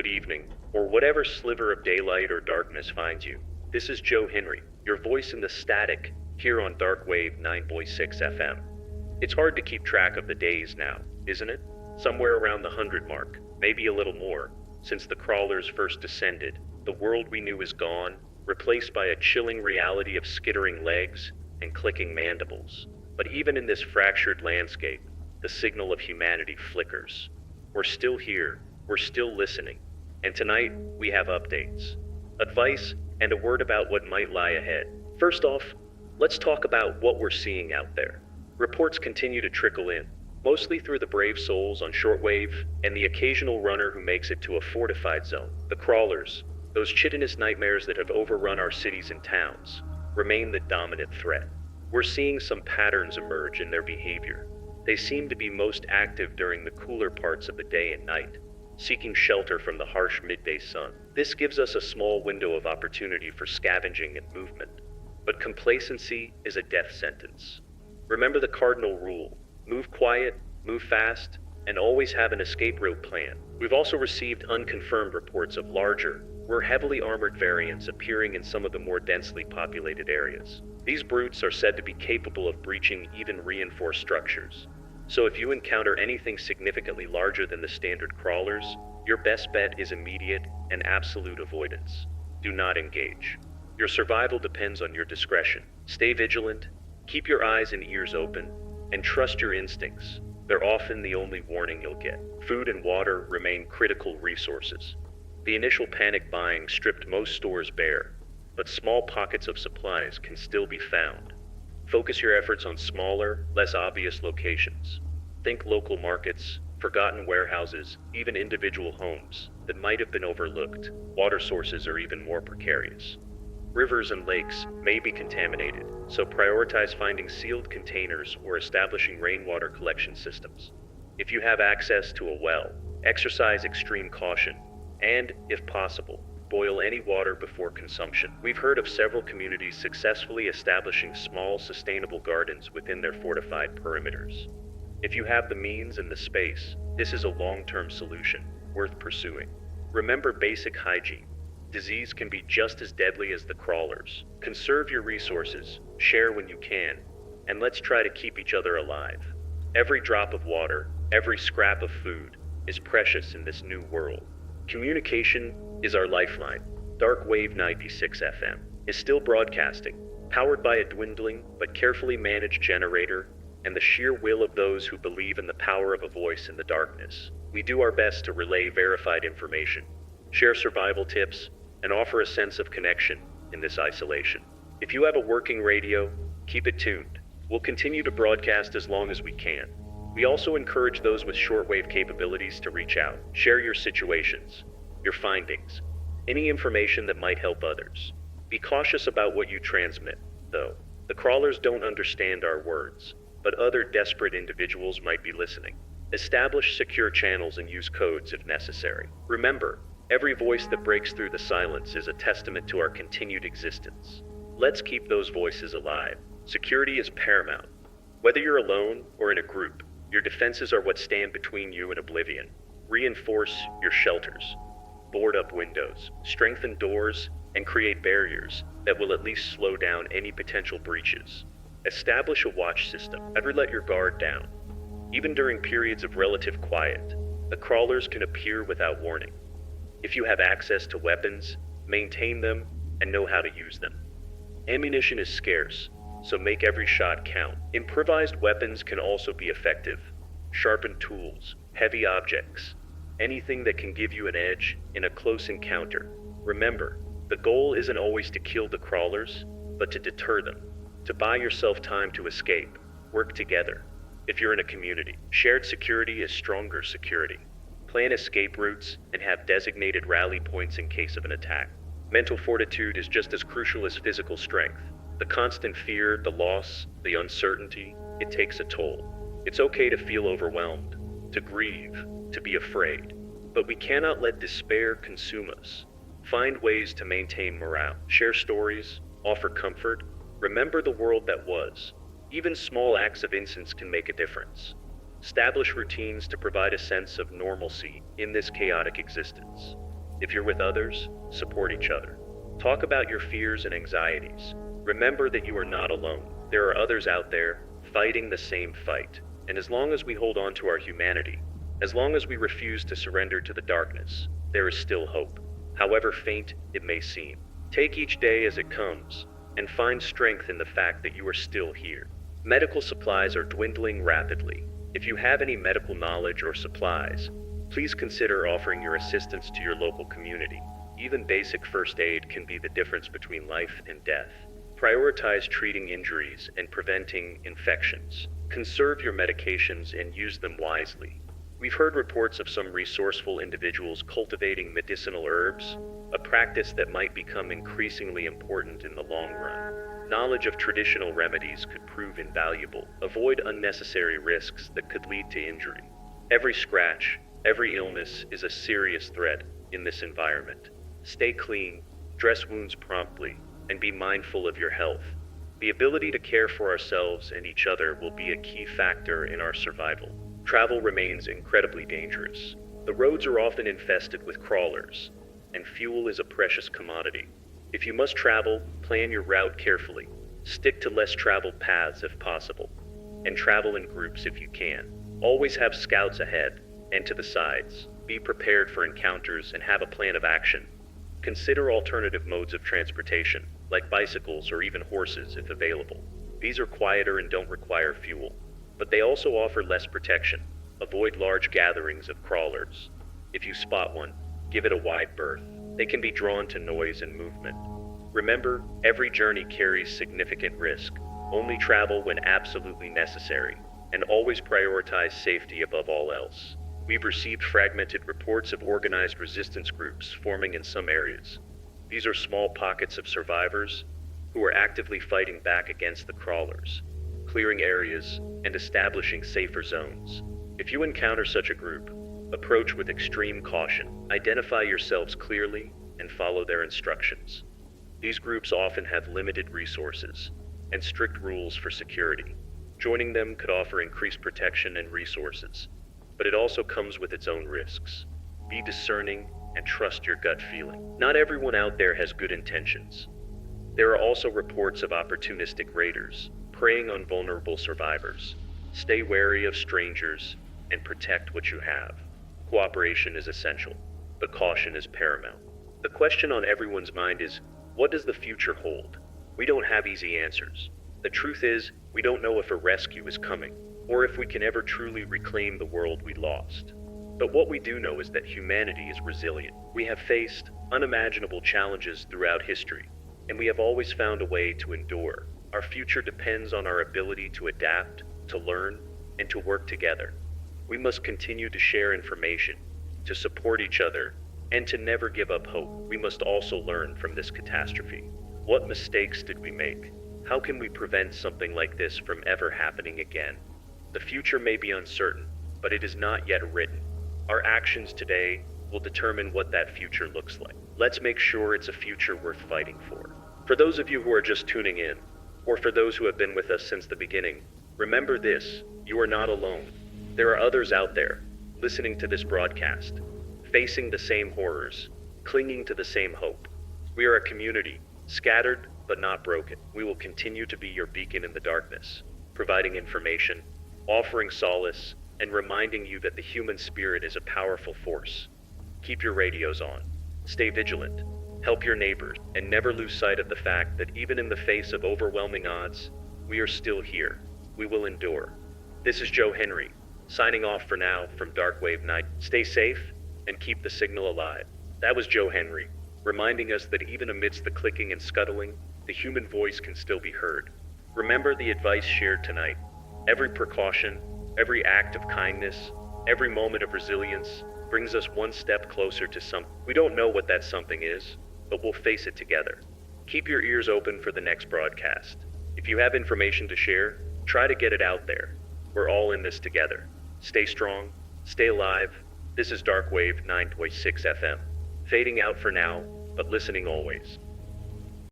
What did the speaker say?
good evening, or whatever sliver of daylight or darkness finds you. This is Joe Henry, your voice in the static, here on Darkwave 9.6 FM. It's hard to keep track of the days now, isn't it? Somewhere around the 100 mark, maybe a little more. Since the crawlers first descended, the world we knew is gone, replaced by a chilling reality of skittering legs and clicking mandibles. But even in this fractured landscape, the signal of humanity flickers. We're still here, we're still listening, and tonight we have updates, advice, and a word about what might lie ahead. First off, let's talk about what we're seeing out there. Reports continue to trickle in, mostly through the brave souls on shortwave and the occasional runner who makes it to a fortified zone. The crawlers, those chitinous nightmares that have overrun our cities and towns, remain the dominant threat. We're seeing some patterns emerge in their behavior. They seem to be most active during the cooler parts of the day and night, seeking shelter from the harsh midday sun. This gives us a small window of opportunity for scavenging and movement. But complacency is a death sentence. Remember the cardinal rule: move quiet, move fast, and always have an escape route plan. We've also received unconfirmed reports of larger, more heavily armored variants appearing in some of the more densely populated areas. These brutes are said to be capable of breaching even reinforced structures. So if you encounter anything significantly larger than the standard crawlers, your best bet is immediate and absolute avoidance. Do not engage. Your survival depends on your discretion. Stay vigilant, keep your eyes and ears open, and trust your instincts. They're often the only warning you'll get. Food and water remain critical resources. The initial panic buying stripped most stores bare, but small pockets of supplies can still be found. Focus your efforts on smaller, less obvious locations. Think local markets, forgotten warehouses, even individual homes that might have been overlooked. Water sources are even more precarious. Rivers and lakes may be contaminated, so prioritize finding sealed containers or establishing rainwater collection systems. If you have access to a well, exercise extreme caution, and, if possible, boil any water before consumption. We've heard of several communities successfully establishing small, sustainable gardens within their fortified perimeters. If you have the means and the space, this is a long-term solution, worth pursuing. Remember basic hygiene. Disease can be just as deadly as the crawlers. Conserve your resources, share when you can, and let's try to keep each other alive. Every drop of water, every scrap of food, is precious in this new world. Communication is our lifeline. Darkwave 96 FM is still broadcasting, powered by a dwindling but carefully managed generator and the sheer will of those who believe in the power of a voice in the darkness. We do our best to relay verified information, share survival tips, and offer a sense of connection in this isolation. If you have a working radio, keep it tuned. We'll continue to broadcast as long as we can. We also encourage those with shortwave capabilities to reach out. Share your situations, your findings, any information that might help others. Be cautious about what you transmit, though. The crawlers don't understand our words, but other desperate individuals might be listening. Establish secure channels and use codes if necessary. Remember, every voice that breaks through the silence is a testament to our continued existence. Let's keep those voices alive. Security is paramount. Whether you're alone or in a group, your defenses are what stand between you and oblivion. Reinforce your shelters. Board up windows, strengthen doors, and create barriers that will at least slow down any potential breaches. Establish a watch system. Never let your guard down. Even during periods of relative quiet, the crawlers can appear without warning. If you have access to weapons, maintain them and know how to use them. Ammunition is scarce, so make every shot count. Improvised weapons can also be effective. Sharpened tools, heavy objects, anything that can give you an edge in a close encounter. Remember, the goal isn't always to kill the crawlers, but to deter them. To buy yourself time to escape, work together. If you're in a community, shared security is stronger security. Plan escape routes and have designated rally points in case of an attack. Mental fortitude is just as crucial as physical strength. The constant fear, the loss, the uncertainty, it takes a toll. It's okay to feel overwhelmed, to grieve, to be afraid, but we cannot let despair consume us. Find ways to maintain morale, share stories, offer comfort. Remember the world that was. Even small acts of innocence can make a difference. Establish routines to provide a sense of normalcy in this chaotic existence. If you're with others, support each other. Talk about your fears and anxieties. Remember that you are not alone. There are others out there fighting the same fight. And as long as we hold on to our humanity, as long as we refuse to surrender to the darkness, there is still hope, however faint it may seem. Take each day as it comes, and find strength in the fact that you are still here. Medical supplies are dwindling rapidly. If you have any medical knowledge or supplies, please consider offering your assistance to your local community. Even basic first aid can be the difference between life and death. Prioritize treating injuries and preventing infections. Conserve your medications and use them wisely. We've heard reports of some resourceful individuals cultivating medicinal herbs, a practice that might become increasingly important in the long run. Knowledge of traditional remedies could prove invaluable. Avoid unnecessary risks that could lead to injury. Every scratch, every illness is a serious threat in this environment. Stay clean, dress wounds promptly, and be mindful of your health. The ability to care for ourselves and each other will be a key factor in our survival. Travel remains incredibly dangerous. The roads are often infested with crawlers, and fuel is a precious commodity. If you must travel, plan your route carefully. Stick to less traveled paths if possible, and travel in groups if you can. Always have scouts ahead and to the sides. Be prepared for encounters and have a plan of action. Consider alternative modes of transportation, like bicycles or even horses if available. These are quieter and don't require fuel, but they also offer less protection. Avoid large gatherings of crawlers. If you spot one, give it a wide berth. They can be drawn to noise and movement. Remember, every journey carries significant risk. Only travel when absolutely necessary, and always prioritize safety above all else. We've received fragmented reports of organized resistance groups forming in some areas. These are small pockets of survivors who are actively fighting back against the crawlers, clearing areas and establishing safer zones. If you encounter such a group, approach with extreme caution. Identify yourselves clearly and follow their instructions. These groups often have limited resources and strict rules for security. Joining them could offer increased protection and resources, but it also comes with its own risks. Be discerning and trust your gut feeling. Not everyone out there has good intentions. There are also reports of opportunistic raiders preying on vulnerable survivors. Stay wary of strangers and protect what you have. Cooperation is essential, but caution is paramount. The question on everyone's mind is, what does the future hold? We don't have easy answers. The truth is, we don't know if a rescue is coming, or if we can ever truly reclaim the world we lost. But what we do know is that humanity is resilient. We have faced unimaginable challenges throughout history, and we have always found a way to endure. Our future depends on our ability to adapt, to learn, and to work together. We must continue to share information, to support each other, and to never give up hope. We must also learn from this catastrophe. What mistakes did we make? How can we prevent something like this from ever happening again? The future may be uncertain, but it is not yet written. Our actions today will determine what that future looks like. Let's make sure it's a future worth fighting for. For those of you who are just tuning in, or for those who have been with us since the beginning, remember this: you are not alone. There are others out there, listening to this broadcast, facing the same horrors, clinging to the same hope. We are a community, scattered but not broken. We will continue to be your beacon in the darkness, providing information, offering solace, and reminding you that the human spirit is a powerful force. Keep your radios on, stay vigilant, help your neighbors, and never lose sight of the fact that even in the face of overwhelming odds, we are still here. We will endure. This is Joe Henry, signing off for now from Darkwave Night. Stay safe and keep the signal alive. That was Joe Henry, reminding us that even amidst the clicking and scuttling, the human voice can still be heard. Remember the advice shared tonight. Every precaution, every act of kindness, every moment of resilience brings us one step closer to something. We don't know what that something is, but we'll face it together. Keep your ears open for the next broadcast. If you have information to share, try to get it out there. We're all in this together. Stay strong, stay alive. This is Darkwave 9.6 FM. Fading out for now, but listening always.